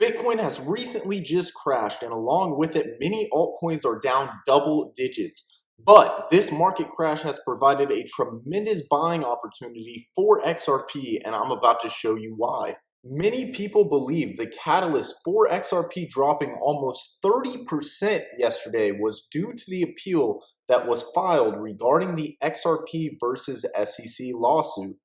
Bitcoin has recently just crashed, and along with it, many altcoins are down double digits. But this market crash has provided a tremendous buying opportunity for XRP, and I'm about to show you why. Many people believe the catalyst for XRP dropping almost 30% yesterday was due to the appeal that was filed regarding the XRP versus SEC lawsuit.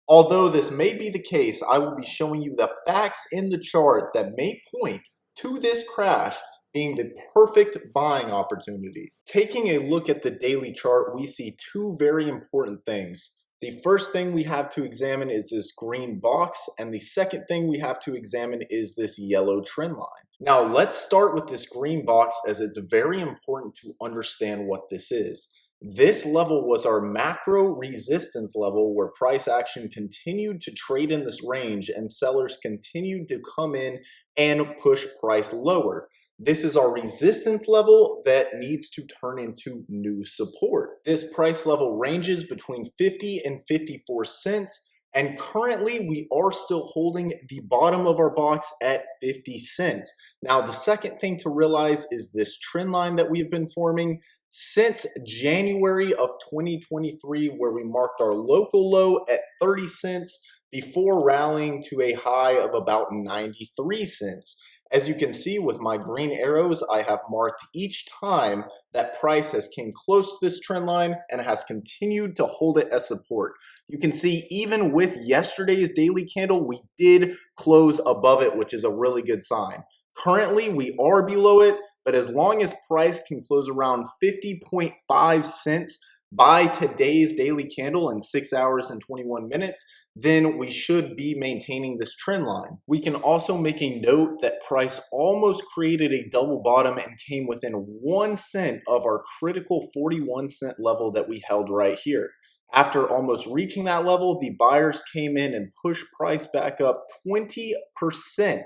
Although this may be the case, I will be showing you the facts in the chart that may point to this crash being the perfect buying opportunity. Taking a look at the daily chart, we see two very important things. The first thing we have to examine is this green box, and the second thing we have to examine is this yellow trend line. Now let's start with this green box, as it's very important to understand what this is. This level was our macro resistance level where price action continued to trade in this range and sellers continued to come in and push price lower. This is our resistance level that needs to turn into new support. This price level ranges between 50 and 54 cents. And currently we are still holding the bottom of our box at 50 cents. Now the second thing to realize is this trend line that we've been forming since January of 2023, where we marked our local low at 30 cents before rallying to a high of about 93 cents. As you can see with my green arrows, I have marked each time that price has came close to this trend line and has continued to hold it as support. You can see even with yesterday's daily candle, we did close above it, which is a really good sign. Currently, we are below it, but as long as price can close around 50.5 cents by today's daily candle in 6 hours and 21 minutes, then we should be maintaining this trend line. We can also make a note that price almost created a double bottom and came within 1 cent of our critical 41 cent level that we held right here. After almost reaching that level, the buyers came in and pushed price back up 20%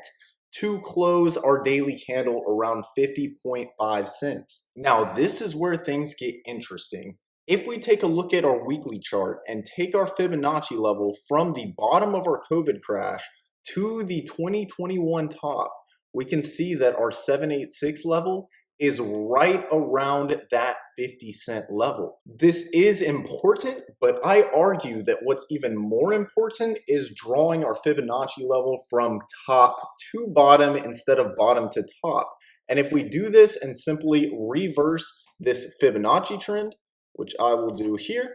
to close our daily candle around 50.5 cents. Now, this is where things get interesting. If we take a look at our weekly chart and take our Fibonacci level from the bottom of our COVID crash to the 2021 top, we can see that our 786 level is right around that 50 cent level. This is important, but I argue that what's even more important is drawing our Fibonacci level from top to bottom instead of bottom to top. And if we do this and simply reverse this Fibonacci trend, which I will do here,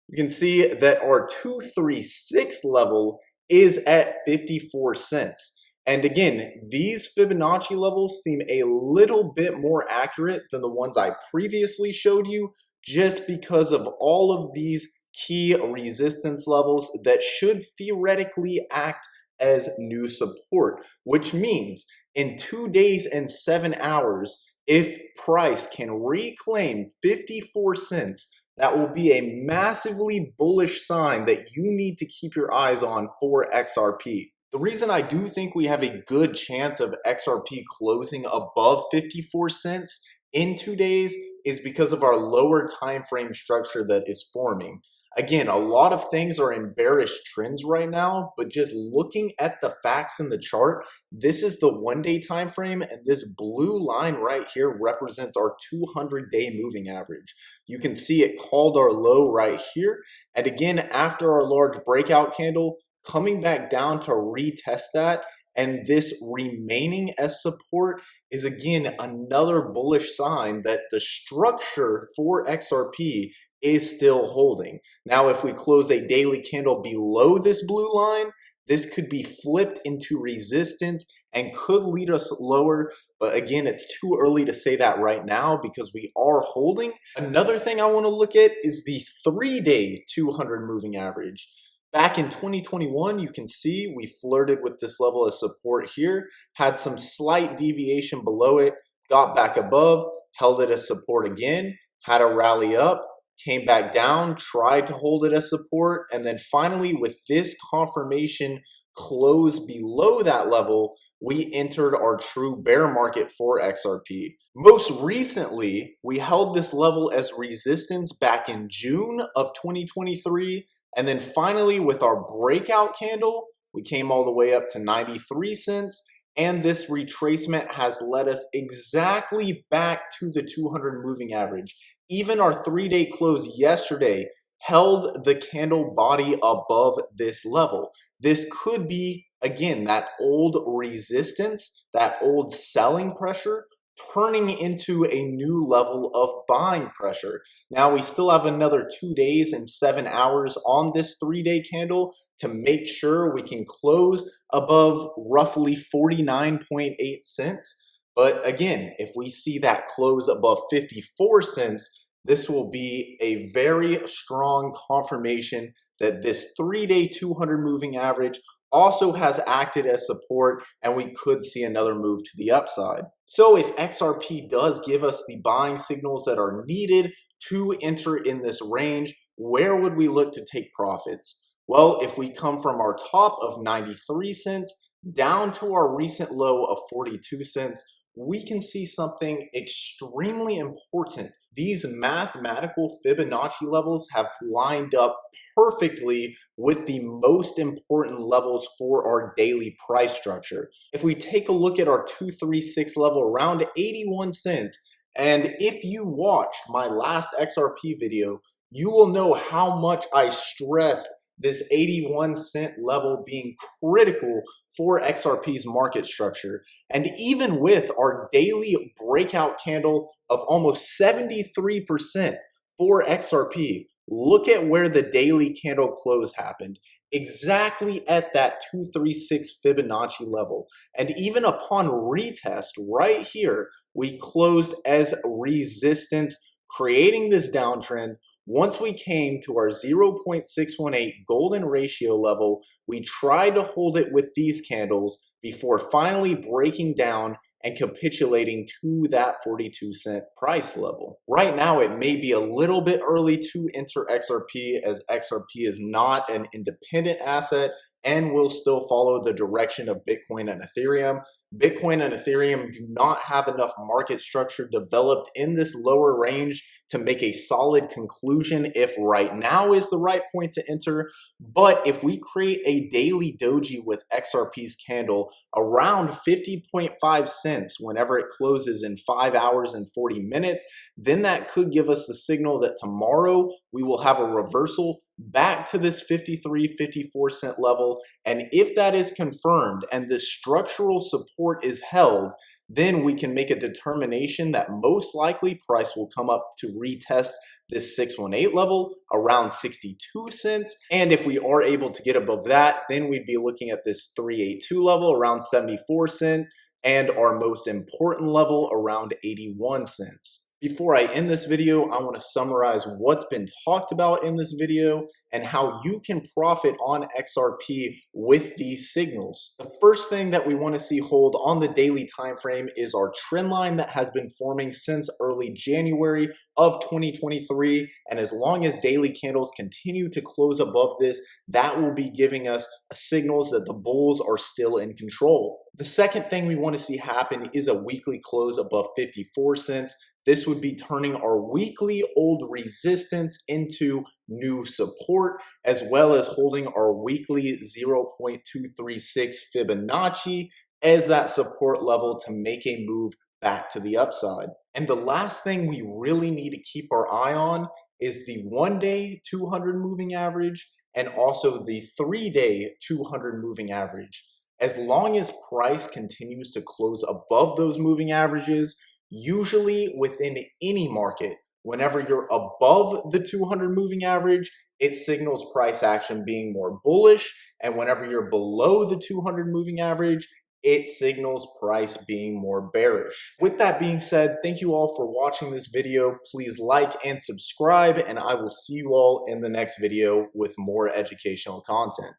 you can see that our 236 level is at 54 cents. And again, these Fibonacci levels seem a little bit more accurate than the ones I previously showed you, just because of all of these key resistance levels that should theoretically act as new support, which means in 2 days and 7 hours, if price can reclaim 54 cents, that will be a massively bullish sign that you need to keep your eyes on for XRP. The reason I do think we have a good chance of XRP closing above 54 cents in 2 days is because of our lower time frame structure that is forming. Again, a lot of things are in bearish trends right now, but just looking at the facts in the chart, this is the 1 day time frame, and this blue line right here represents our 200-day moving average. You can see it called our low right here, and again, after our large breakout candle, coming back down to retest that, and this remaining as support is again another bullish sign that the structure for XRP is still holding. Now, if we close a daily candle below this blue line, this could be flipped into resistance and could lead us lower. But again, it's too early to say that right now because we are holding. Another thing I want to look at is the 3-day 200 moving average. Back in 2021, you can see we flirted with this level of support here, had some slight deviation below it, got back above, held it as support again, had a rally up, came back down, tried to hold it as support, and then finally with this confirmation close below that level, we entered our true bear market for XRP. Most recently, we held this level as resistance back in June of 2023, and then finally with our breakout candle, we came all the way up to 93 cents, And this retracement has led us exactly back to the 200 moving average. Even our 3-day close yesterday held the candle body above this level. This could be, again, that old resistance, that old selling pressure, turning into a new level of buying pressure. Now we still have another 2 days and 7 hours on this 3-day candle to make sure we can close above roughly 49.8 cents. But again, if we see that close above 54 cents, this will be a very strong confirmation that this 3-day 200 moving average also has acted as support, and we could see another move to the upside. So if XRP does give us the buying signals that are needed to enter in this range, where would we look to take profits? Well, if we come from our top of 93 cents down to our recent low of 42 cents, we can see something extremely important. These mathematical Fibonacci levels have lined up perfectly with the most important levels for our daily price structure. If we take a look at our 236 level around 81 cents, and if you watched my last XRP video, you will know how much I stressed this 81 cent level being critical for XRP's market structure. And even with our daily breakout candle of almost 73% for XRP, look at where the daily candle close happened, exactly at that 236 Fibonacci level. And even upon retest right here, we closed as resistance, creating this downtrend. Once we came to our 0.618 golden ratio level, we tried to hold it with these candles before finally breaking down and capitulating to that 42 cent price level. Right now, it may be a little bit early to enter XRP, as XRP is not an independent asset and will still follow the direction of Bitcoin and Ethereum. Bitcoin and Ethereum do not have enough market structure developed in this lower range to make a solid conclusion if right now is the right point to enter. But if we create a daily doji with XRP's candle around 50.5 cents whenever it closes in 5 hours and 40 minutes, then that could give us the signal that tomorrow we will have a reversal back to this 53, 54 cent level. And if that is confirmed and the structural support is held, then we can make a determination that most likely price will come up to retest this 618 level around 62 cents. And if we are able to get above that, then we'd be looking at this 382 level around 74 cents and our most important level around 81 cents. Before I end this video, I want to summarize what's been talked about in this video and how you can profit on XRP with these signals. The first thing that we want to see hold on the daily time frame is our trend line that has been forming since early January of 2023. And as long as daily candles continue to close above this, that will be giving us signals that the bulls are still in control. The second thing we want to see happen is a weekly close above 54 cents. This would be turning our weekly old resistance into new support, as well as holding our weekly 0.236 Fibonacci as that support level to make a move back to the upside. And the last thing we really need to keep our eye on is the 1-day 200 moving average and also the 3-day 200 moving average. As long as price continues to close above those moving averages, usually within any market, whenever you're above the 200 moving average, it signals price action being more bullish. And whenever you're below the 200 moving average, it signals price being more bearish. With that being said, thank you all for watching this video. Please like and subscribe, and I will see you all in the next video with more educational content.